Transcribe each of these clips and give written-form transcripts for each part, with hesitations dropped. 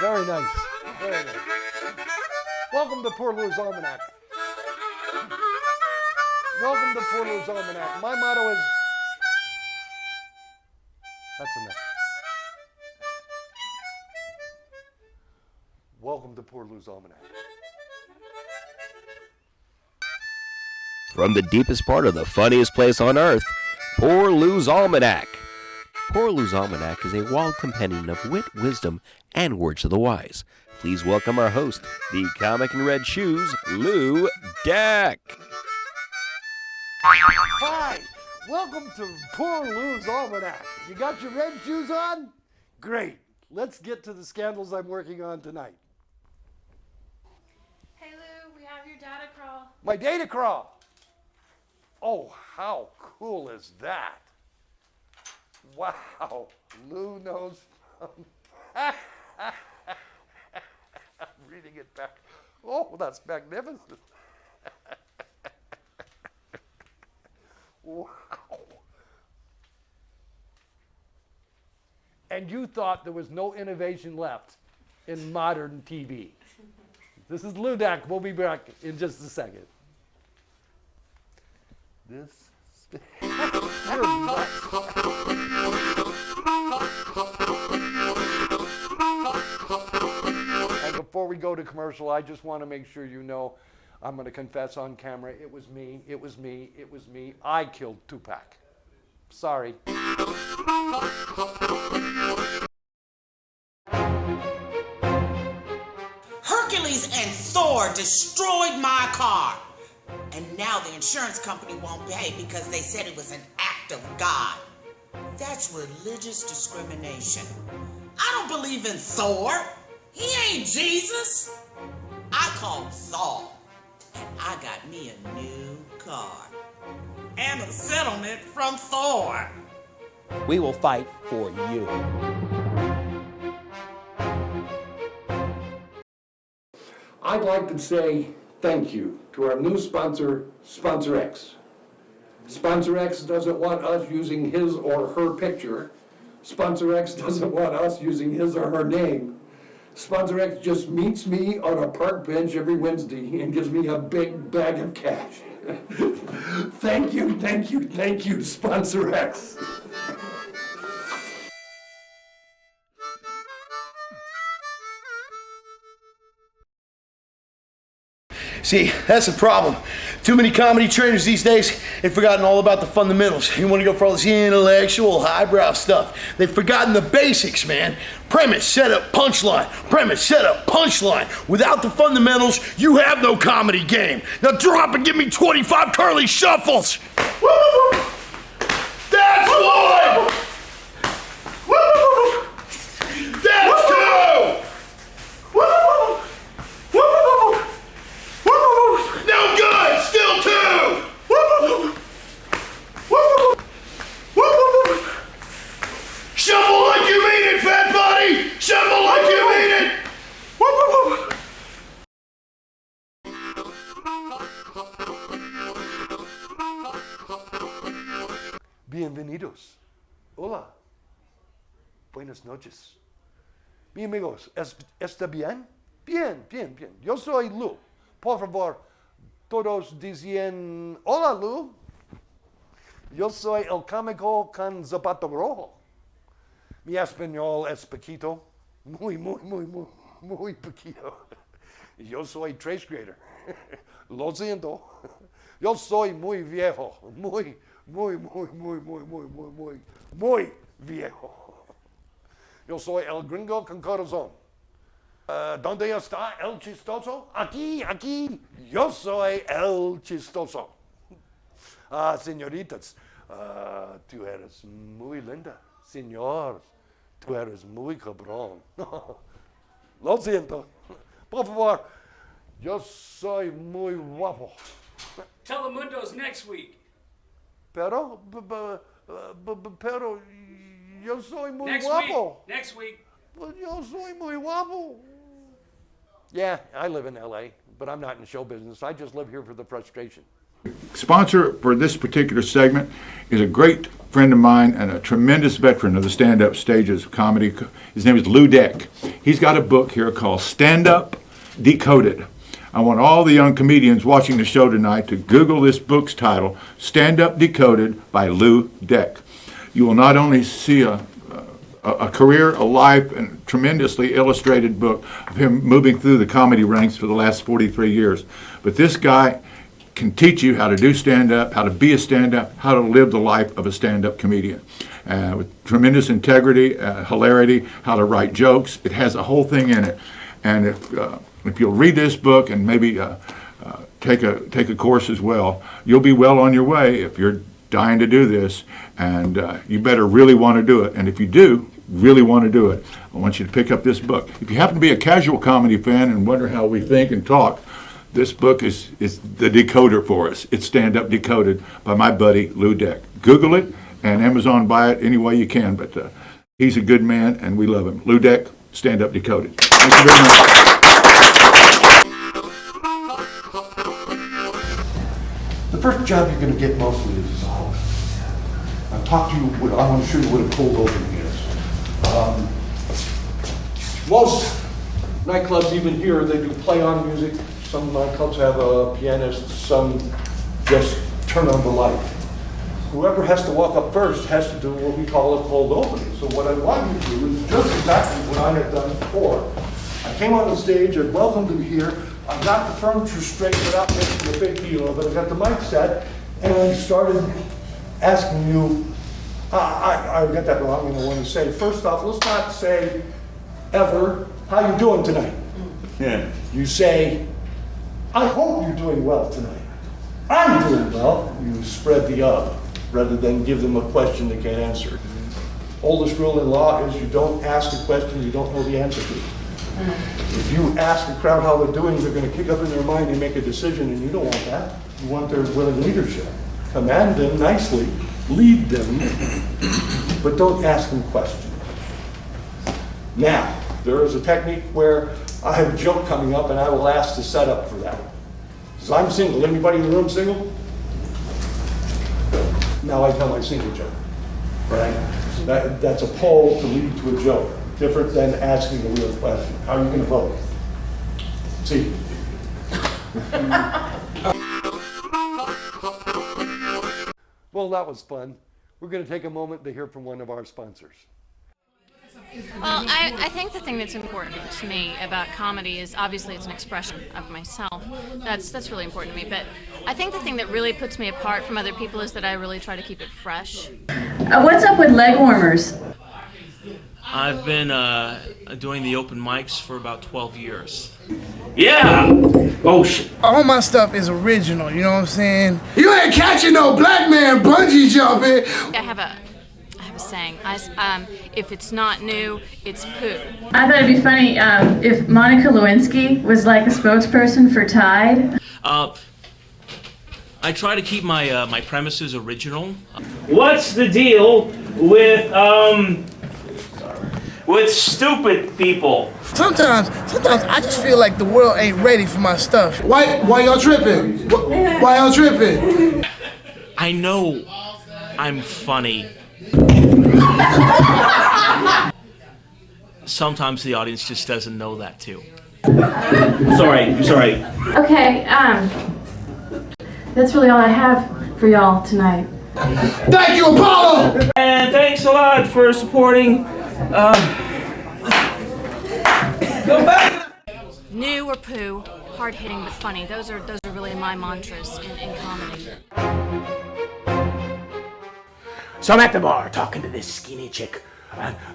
Very nice. Very nice. Welcome to Poor Lou's Almanack. Welcome to Poor Lou's Almanack. My motto is... That's enough. Welcome to Poor Lou's Almanack. From the deepest part of the funniest place on earth, Poor Lou's Almanack. Poor Lou's Almanack is a wild compendium of wit, wisdom, and words of the wise. Please welcome our host, the comic in red shoes, Lou Dack. Hi, welcome to Poor Lou's Almanack. You got your red shoes on? Great. Let's get to the scandals I'm working on tonight. Hey Lou, we have your data crawl. My data crawl. Oh, how cool is that? Wow, Lou knows. I'm reading it back. Oh, that's magnificent. Wow. And you thought there was no innovation left in modern TV. This is Lou Dack. We'll be back in just a second. This. You're nuts. And before we go to commercial, I just want to make sure you know I'm going to confess on camera. It was me. It was me. It was me. I killed Tupac. Sorry. Hercules and Thor destroyed my car. And now the insurance company won't pay because they said it was an act of God. That's religious discrimination. I don't believe in Thor. He ain't Jesus. I called Saul, and I got me a new car. And a settlement from Thor. We will fight for you. I'd like to say thank you to our new sponsor, Sponsor X. Sponsor X doesn't want us using his or her picture. Sponsor X doesn't want us using his or her name. Sponsor X just meets me on a park bench every Wednesday and gives me a big bag of cash. Thank you, thank you, thank you, Sponsor X. See, that's the problem. Too many comedy trainers these days have forgotten all about the fundamentals. You want to go for all this intellectual, highbrow stuff. They've forgotten the basics, man. Premise, setup, punchline. Premise, setup, punchline. Without the fundamentals, you have no comedy game. Now drop and give me 25 curly shuffles. Woo! That's one! Woo! That's two! Woo! Woo! No good! Still two! Shuffle like you mean it, fat body! Shuffle like you mean it! Bienvenidos. Hola. Buenas noches. Mi amigos, ¿está bien? Bien, bien, bien. Yo soy Lou. Por favor, todos dicen, hola Lou. Yo soy el cómico con zapato rojo. Mi español es poquito, muy poquito. Yo soy trace grader. Lo siento. Yo soy muy viejo, muy viejo. Yo soy el gringo con corazón. ¿Dónde está el chistoso? Aquí. Yo soy el chistoso. Señoritas, tú eres muy linda. Señor, tú eres muy cabrón. Lo siento. Por favor, yo soy muy guapo. Telemundo's next week. Pero yo soy muy Next guapo. week. Next week. But yo soy muy guapo. Yeah, I live in LA, but I'm not in show business. I just live here for the frustration. sponsor for this particular segment is a great friend of mine and a tremendous veteran of the stand-up stages of comedy. His name is Lou Deck. He's got a book here called Stand Up Decoded. I want all the young comedians watching the show tonight to Google this book's title, Stand Up Decoded by Lou Deck. You will not only see a career, a life, and tremendously illustrated book of him moving through the comedy ranks for the last 43 years. But this guy can teach you how to do stand-up, how to be a stand-up, how to live the life of a stand-up comedian. With tremendous integrity, hilarity, how to write jokes. It has a whole thing in it. And if you'll read this book and maybe take a course as well, you'll be well on your way if you're dying to do this, and you better really want to do it. And if you do really want to do it, I want you to pick up this book. If you happen to be a casual comedy fan and wonder how we think and talk, this book is the decoder for us. It's Stand Up Decoded by my buddy Lou Deck. Google it and Amazon buy it any way you can, but he's a good man and we love him. Lou Deck, Stand Up Decoded. Thank you very much. The first job you're going to get mostly is as a host. I've talked to you, I'm sure what a cold opening is. Most nightclubs, even here, they do play on music. Some nightclubs have a pianist, some just turn on the light. Whoever has to walk up first has to do what we call a cold opening. So what I want you to do is just exactly what I have done before. I came on the stage, I welcomed you here, I got the furniture straight without making a big deal of it. I got the mic set, and I started asking you, I got that wrong, and I want to say, first off, let's not say ever, how you doing tonight? Yeah. You say, I hope you're doing well tonight. I'm doing well. You spread the rather than give them a question they can't answer. Oldest rule in law is you don't ask a question you don't know the answer to. If you ask the crowd how they're doing, they're going to kick up in their mind and make a decision, and you don't want that. You want their willing leadership. Command them nicely, lead them, but don't ask them questions. Now, there is a technique where I have a joke coming up, and I will ask to set up for that. So I'm single. Anybody in the room single? Now I tell my single joke, right? That's a poll to lead to a joke. Different than asking a real question. How are you going to vote? See. Well, that was fun. We're going to take a moment to hear from one of our sponsors. Well, I think the thing that's important to me about comedy is obviously it's an expression of myself. That's really important to me. But I think the thing that really puts me apart from other people is that I really try to keep it fresh. What's up with leg warmers? I've been doing the open mics for about 12 years. Yeah! Oh, shit. All my stuff is original, you know what I'm saying? You ain't catching no black man bungee jumping. I have a saying. If it's not new, it's poo. I thought it'd be funny if Monica Lewinsky was like a spokesperson for Tide. I try to keep my premises original. What's the deal with stupid people? Sometimes I just feel like the world ain't ready for my stuff. Why y'all tripping? Why y'all tripping? I know I'm funny. Sometimes the audience just doesn't know that too. I'm sorry. Okay, that's really all I have for y'all tonight. Thank you, Apollo! And thanks a lot for supporting. Go back! New or poo, hard hitting but funny. Those are really my mantras in comedy. So I'm at the bar talking to this skinny chick.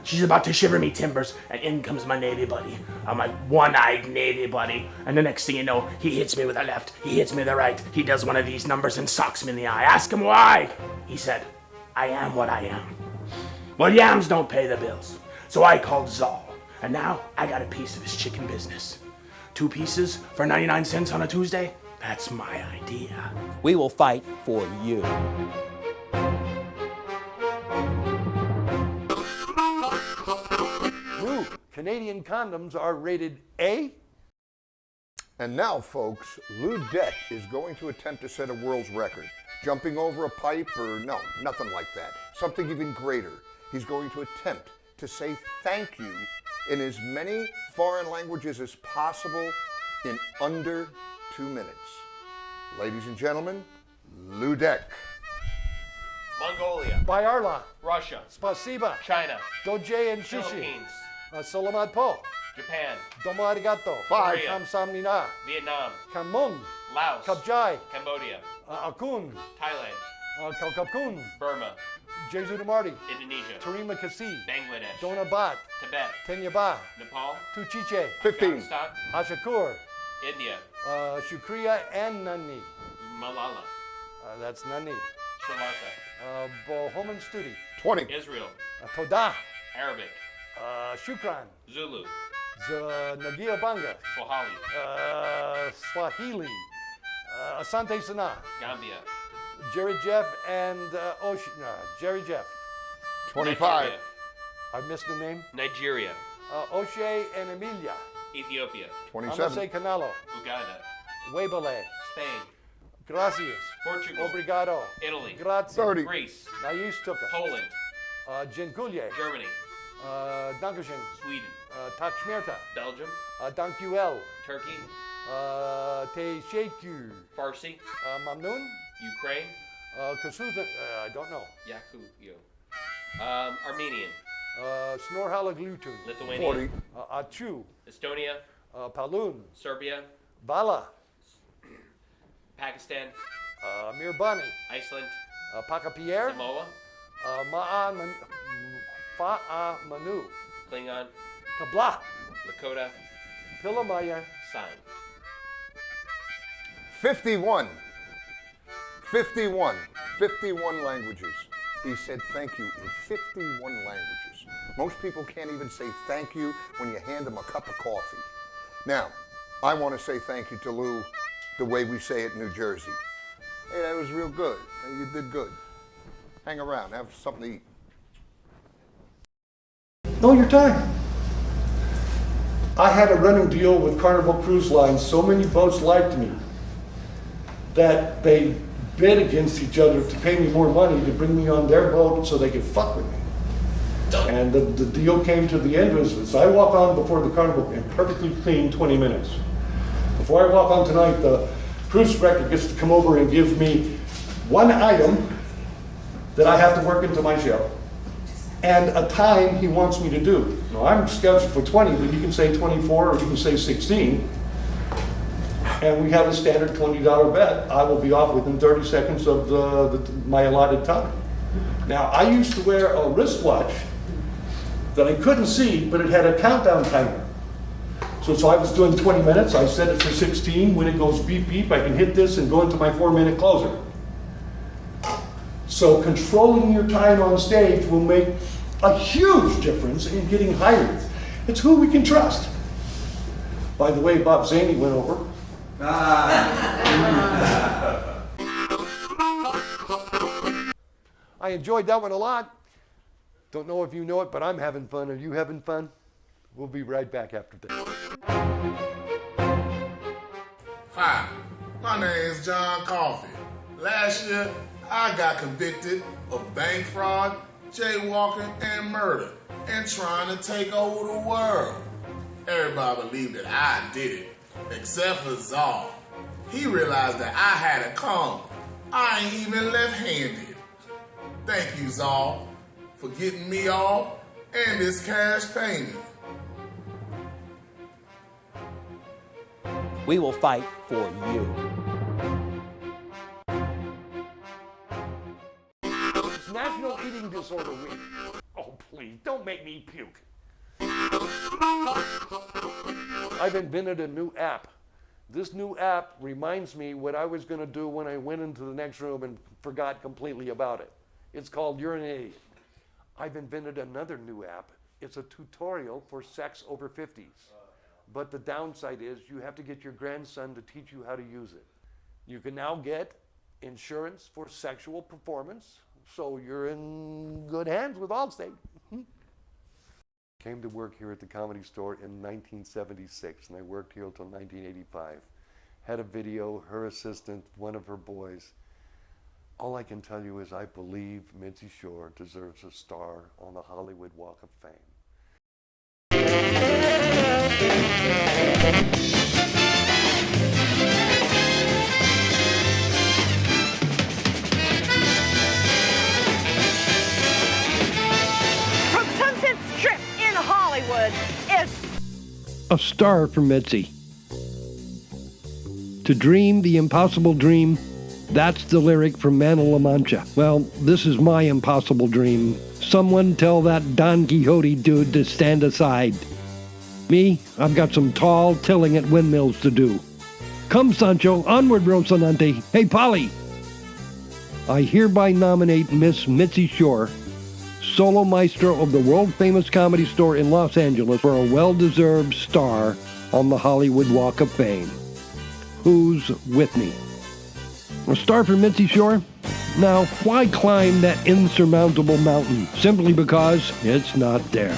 She's about to shiver me timbers, and in comes my Navy buddy. My one-eyed Navy buddy. And the next thing you know, he hits me with a left, he hits me with a right, he does one of these numbers and socks me in the eye. Ask him why. He said, I am what I am. Well, yams don't pay the bills. So I called Zal, and now I got a piece of his chicken business. 2 pieces for 99 cents on a Tuesday? That's my idea. We will fight for you. Ooh, Canadian condoms are rated A? And now, folks, Lou Deck is going to attempt to set a world's record. Jumping over a pipe or no, nothing like that. Something even greater. He's going to attempt to say thank you in as many foreign languages as possible in under 2 minutes. Ladies and gentlemen, Lou Deck. Mongolia. Bayarla. Russia. Spasiba. China. Doje and Shishi. Philippines. Salamat po. Japan. Domo arigato. Five. Korea. Kamsamnina. Vietnam. Kamung. Laos. Kabjai. Cambodia. Akun. Thailand. Kalkapkun. Burma. Jesu Damarti. Indonesia. Tarima Kasi. Bangladesh. Donabat. Tibet. Tenyaba. Nepal. Tuchiche. 15. Afghanistan. Ashakur. India. Shukriya and Nani. Malala. That's Nani. Sri Lanka. Bohoman Studi. 20. Israel. Toda. Arabic. Shukran. Zulu. Nagia Banga. Swahili. Swahili. Asante Sana. Gambia. Jerry Jeff and Jerry Jeff. 25. Nigeria. I missed the name. Nigeria. O'Shea and Emilia. Ethiopia. 27. Amase Canalo. Uganda. Webale. Spain. Gracias. Portugal. Obrigado. Italy. Grazie. 30. Greece. Nais Tuka. Poland. Dziękuję. Germany. Dankeschön. Sweden. Tak śmierta. Belgium. Dankjewel. Turkey. Teşekkür. Farsi. Mamnun. Ukraine. Kasuza. I don't know. Yakuyo. Armenian. Snorhalaglutun. Lithuania. 40. Achu. Estonia. Palun. Serbia. Bala. Pakistan. Mirbani. Iceland. Pakapierre. Samoa. Fa'a Manu. Klingon. Kabla. Lakota. Pilamaya. Sign. 51. 51. 51 languages. He said thank you in 51 languages. Most people can't even say thank you when you hand them a cup of coffee. Now, I want to say thank you to Lou the way we say it in New Jersey. Hey, that was real good. You did good. Hang around, have something to eat. Know your time. I had a running deal with Carnival Cruise Line. So many boats liked me that they bid against each other to pay me more money to bring me on their boat so they could fuck with me. And the deal came to the end was I walk on before the Carnival in perfectly clean 20 minutes. Before I walk on tonight, the cruise director gets to come over and give me one item that I have to work into my show and a time he wants me to do. Now I'm scheduled for 20, but you can say 24 or you can say 16. And we have a standard $20 bet. I will be off within 30 seconds of my allotted time. Now, I used to wear a wristwatch that I couldn't see, but it had a countdown timer. So I was doing 20 minutes, I set it for 16. When it goes beep beep, I can hit this and go into my 4-minute closer. So controlling your time on stage will make a huge difference in getting hired. It's who we can trust. By the way, Bob Zaney went over. I enjoyed that one a lot. Don't know if you know it, but I'm having fun. Are you having fun? We'll be right back after this. Hi, my name is John Coffey. Last year, I got convicted of bank fraud, jaywalking, and murder, and trying to take over the world. Everybody believed that I did it, except for Zal. He realized that I had a come. I ain't even left-handed. Thank you, Zal, for getting me off and this cash payment. We will fight for you. It's National Eating Disorder Week. Oh, please, don't make me puke. I've invented a new app. This new app reminds me what I was going to do when I went into the next room and forgot completely about it. It's called Urinate. I've invented another new app. It's a tutorial for sex over 50s. But the downside is you have to get your grandson to teach you how to use it. You can now get insurance for sexual performance, so you're in good hands with Allstate. Came to work here at the Comedy Store in 1976, and I worked here until 1985. Had a video, her assistant, one of her boys. All I can tell you is I believe Mitzi Shore deserves a star on the Hollywood Walk of Fame. From Sunset Strip in Hollywood is a star for Mitzi. To dream the impossible dream, that's the lyric from Man of La Mancha. Well, this is my impossible dream. Someone tell that Don Quixote dude to stand aside. Me, I've got some tall tilling at windmills to do. Come, Sancho, onward, Rocinante. Hey, Polly. I hereby nominate Miss Mitzi Shore, solo maestro of the world-famous Comedy Store in Los Angeles, for a well-deserved star on the Hollywood Walk of Fame. Who's with me? A star for Mitzi Shore? Now, why climb that insurmountable mountain simply because it's not there?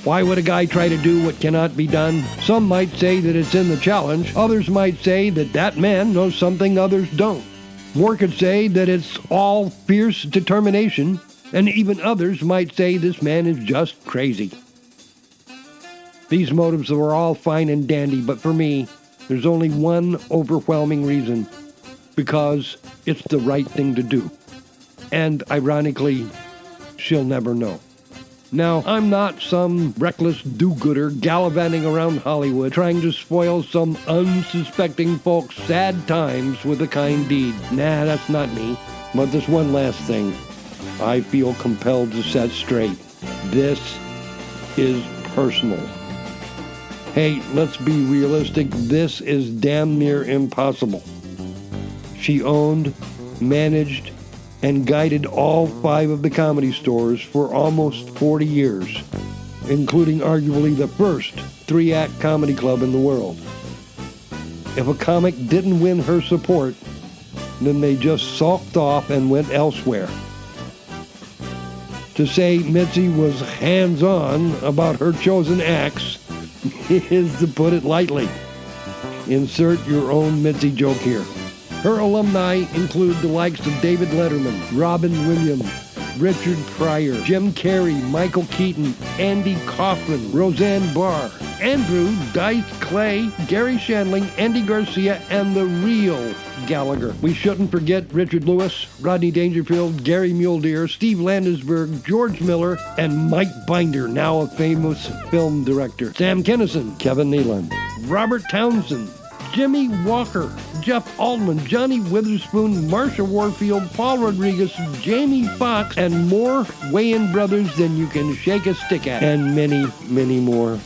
Why would a guy try to do what cannot be done? Some might say that it's in the challenge. Others might say that that man knows something others don't. More could say that it's all fierce determination, and even others might say this man is just crazy. These motives are all fine and dandy, but for me, there's only one overwhelming reason. Because it's the right thing to do. And ironically, she'll never know. Now, I'm not some reckless do-gooder gallivanting around Hollywood trying to spoil some unsuspecting folks' sad times with a kind deed. Nah, that's not me. But there's one last thing I feel compelled to set straight. This is personal. Hey, let's be realistic. This is damn near impossible. She owned, managed, and guided all 5 of the Comedy Stores for almost 40 years, including arguably the first 3-act comedy club in the world. If a comic didn't win her support, then they just sulked off and went elsewhere. To say Mitzi was hands-on about her chosen acts is to put it lightly. Insert your own Mitzi joke here. Her alumni include the likes of David Letterman, Robin Williams, Richard Pryor, Jim Carrey, Michael Keaton, Andy Kaufman, Roseanne Barr, Andrew Dice Clay, Gary Shandling, Andy Garcia, and the real Gallagher. We shouldn't forget Richard Lewis, Rodney Dangerfield, Gary Muldeer, Steve Landesberg, George Miller, and Mike Binder, now a famous film director, Sam Kinison, Kevin Nealon, Robert Townsend, Jimmy Walker, Jeff Altman, Johnny Witherspoon, Marsha Warfield, Paul Rodriguez, Jamie Foxx, and more Wayans brothers than you can shake a stick at, and many, many more.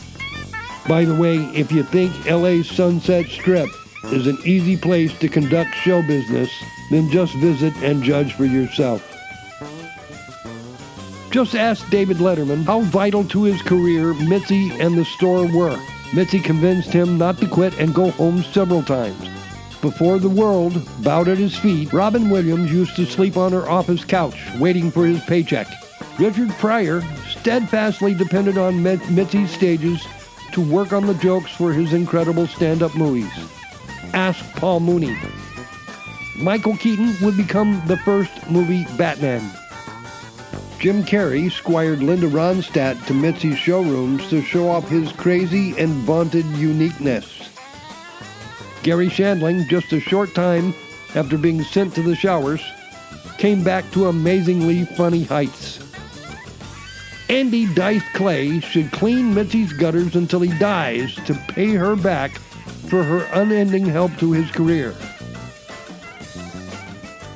By the way, if you think LA's Sunset Strip is an easy place to conduct show business, then just visit and judge for yourself. Just ask David Letterman how vital to his career Mitzi and the store were. Mitzi convinced him not to quit and go home several times. Before the world bowed at his feet, Robin Williams used to sleep on her office couch, waiting for his paycheck. Richard Pryor steadfastly depended on Mitzi's stages to work on the jokes for his incredible stand-up movies. Ask Paul Mooney. Michael Keaton would become the first movie Batman. Jim Carrey squired Linda Ronstadt to Mitzi's showrooms to show off his crazy and vaunted uniqueness. Gary Shandling, just a short time after being sent to the showers, came back to amazingly funny heights. Andy Dice Clay should clean Mitzi's gutters until he dies to pay her back for her unending help to his career.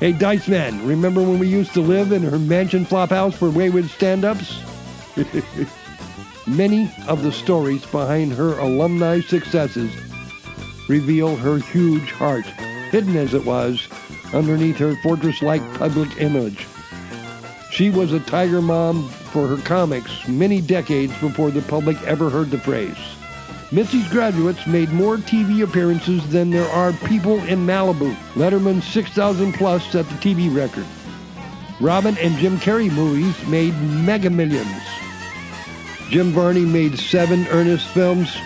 Hey, Dice Man, remember when we used to live in her mansion flop house for wayward stand-ups? Many of the stories behind her alumni successes reveal her huge heart, hidden as it was underneath her fortress-like public image. She was a tiger mom for her comics many decades before the public ever heard the phrase. Mitzi's graduates made more TV appearances than there are people in Malibu. Letterman's 6,000 plus set the TV record. Robin and Jim Carrey movies made mega millions. Jim Varney made 7 Ernest films.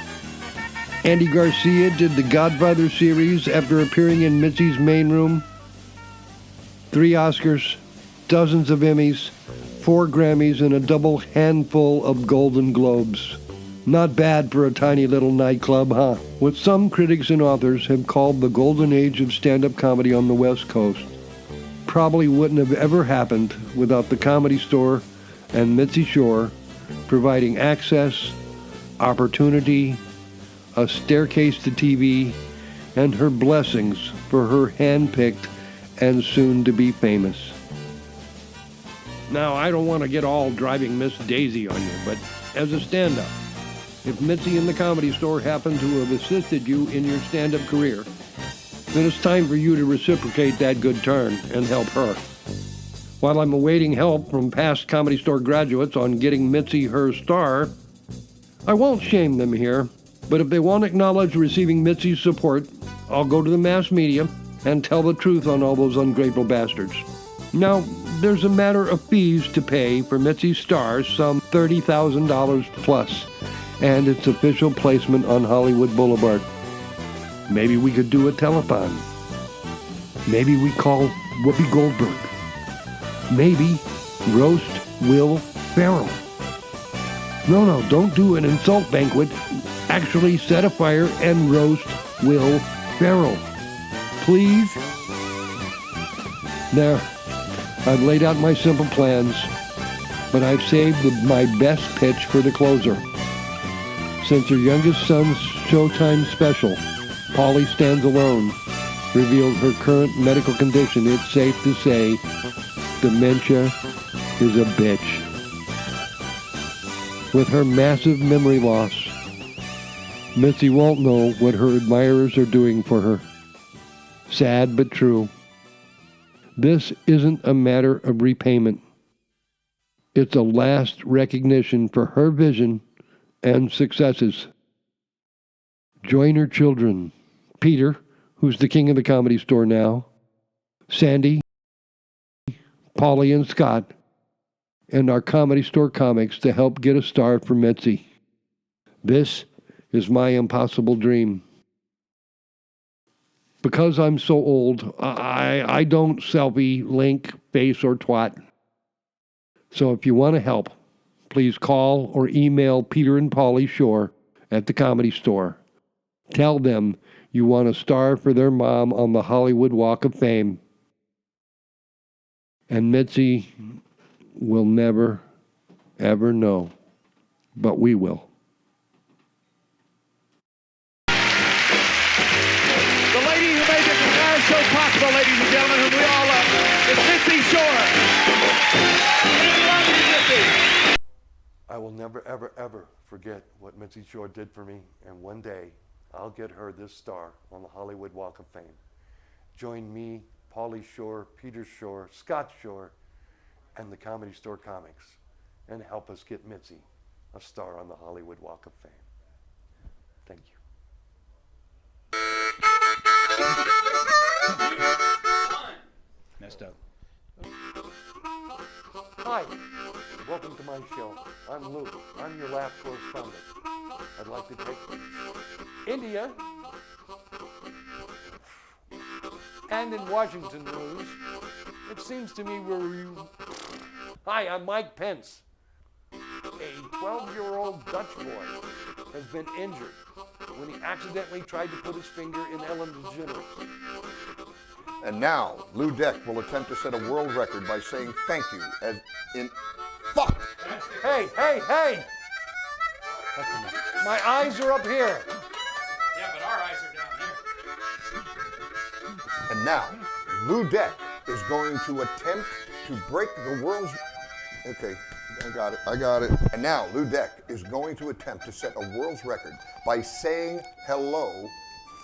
Andy Garcia did the Godfather series after appearing in Mitzi's main room. 3 Oscars, dozens of Emmys, 4 Grammys, and a double handful of Golden Globes. Not bad for a tiny little nightclub, huh? What some critics and authors have called the golden age of stand-up comedy on the West Coast probably wouldn't have ever happened without the Comedy Store and Mitzi Shore providing access, opportunity, a staircase to TV, and her blessings for her hand-picked and soon-to-be famous. Now, I don't want to get all driving Miss Daisy on you, but as a stand-up, if Mitzi and the Comedy Store happen to have assisted you in your stand-up career, then it's time for you to reciprocate that good turn and help her. While I'm awaiting help from past Comedy Store graduates on getting Mitzi her star, I won't shame them here, but if they won't acknowledge receiving Mitzi's support, I'll go to the mass media and tell the truth on all those ungrateful bastards. Now, there's a matter of fees to pay for Mitzi's star, some $30,000 plus, and its official placement on Hollywood Boulevard. Maybe we could do a telethon. Maybe we call Whoopi Goldberg. Maybe roast Will Ferrell. No, don't do an insult banquet. Actually set a fire and roast Will Ferrell. Please? There. I've laid out my simple plans, but I've saved my best pitch for the closer. Since her youngest son's Showtime special, Polly Stands Alone, revealed her current medical condition, it's safe to say dementia is a bitch. With her massive memory loss, Mitzi won't know what her admirers are doing for her. Sad but true. This isn't a matter of repayment. It's a last recognition for her vision and successes. Join her children, Peter, who's the king of the Comedy Store now, Sandy, Polly, and Scott, and our Comedy Store comics to help get a star for Mitzi. This is my impossible dream. Because I'm so old, I don't selfie, link, face, or twat. So if you want to help, please call or email Peter and Polly Shore at the Comedy Store. Tell them you want a star for their mom on the Hollywood Walk of Fame. And Mitzi will never, ever know, but we will. The lady who made this entire show possible, ladies and gentlemen, whom we all love, is Mitzi Shore. We love you, Mitzi. I will never, ever, ever forget what Mitzi Shore did for me, and one day I'll get her this star on the Hollywood Walk of Fame. Join me, Pauly Shore, Peter Shore, Scott Shore, and the Comedy Store comics, and help us get Mitzi a star on the Hollywood Walk of Fame. Thank you. Messed up. Hi, welcome to my show. I'm Luke. I'm your lab correspondent. I'd like to take India and in Washington news. It seems to me Hi, I'm Mike Pence. A 12-year-old Dutch boy has been injured when he accidentally tried to put his finger in Ellen DeGeneres. And now, Lou Deck will attempt to set a world record by saying thank you as in fuck. Hey! That's enough. My eyes are up here. Yeah, but our eyes are down here. And now, Lou Deck is going to attempt to break the world's... Okay, I got it. And now, Lou Deck is going to attempt to set a world's record by saying hello.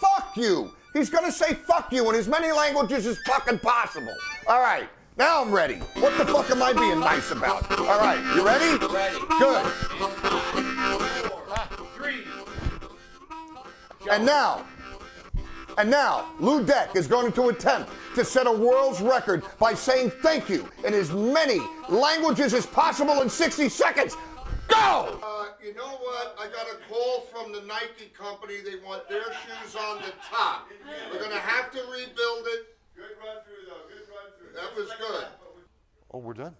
Fuck you! He's gonna say fuck you in as many languages as fucking possible. All right, now I'm ready. What the fuck am I being nice about? All right, you ready? Ready. Good. 5, 4, 3. And now, Lou Deck is going to attempt to set a world's record by saying thank you in as many languages as possible in 60 seconds. Go! you know what? I got a call from the Nike company. They want their shoes on the top. We're gonna have to rebuild it. Good run through, though. Good run through. That was good. Oh, we're done.